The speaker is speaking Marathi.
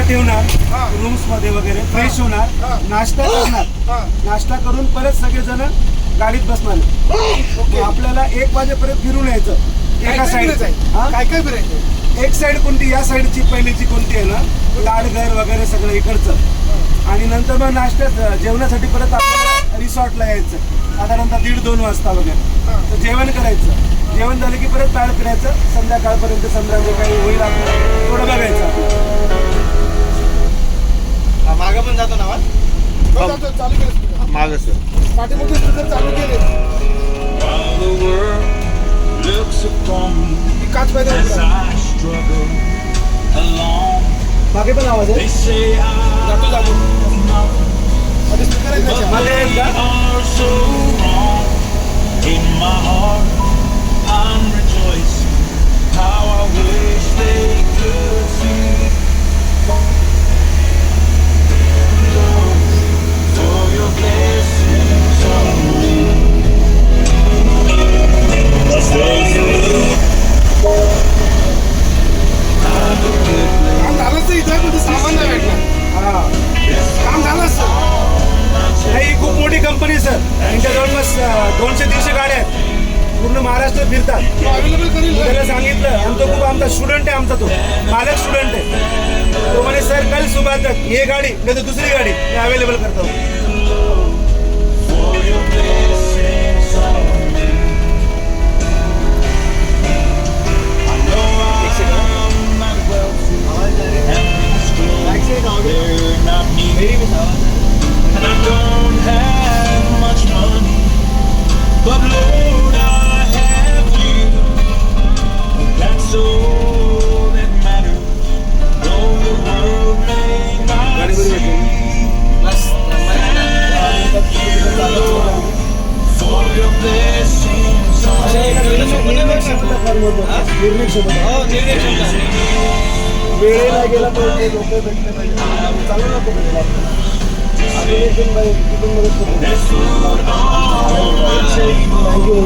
ठेवणार रूम्स मध्ये वगैरे, फ्रेश होणार, नाश्ता करणार, नाश्ता करून परत सगळेजण गाडीत बसणार. आपल्याला 1 वाजेपर्यंत फिरून यायचं एका साईड. काय काय फिरायचं? एक साईड कोणती, या साईडची पहिलीची कोणती आहे ना, लाडघर वगैरे सगळं इकडचं. आणि नंतर मग नाश्त्यात जेवणासाठी परत आपल्याला रिसॉर्टला यायचं साधारणतः 1:30-2 वाजता वगैरे. तर जेवण करायचं, जेवण झालं की परत पाळ फिरायचं संध्याकाळपर्यंत. संध्याकाळी काही होईल आपल्याला थोडं बघायचं. मागं पण जातो ना चालू केलं मागं सर पाठीमध्ये चालू केले काच पाहिजे. बाकी पण आवाज आहे जातो जातो मध्ये स्पीकर आहे त्याच्या. मध्ये आहेत का? काम झालं असतं इथं पण ते सामान नाही भेटणार. हा, काम झालं असतं. नाही, ही खूप मोठी कंपनी सर. त्यांच्या जवळपास 200-300 गाड्या आहेत, पूर्ण महाराष्ट्रात फिरतात. अवेलेबल करील मी त्याला सांगितलं, आणि तो खूप आमचा स्टुडंट आहे, आमचा तो मालक स्टुडंट आहे. तो म्हणे सर कल सुबह तक ये गाडी नाही तर दुसरी गाडी मी अवेलेबल करतो. वेळेला गेला पाहिजे, लोक भेटले पाहिजे, चालू नको भेटला. थँक्यू.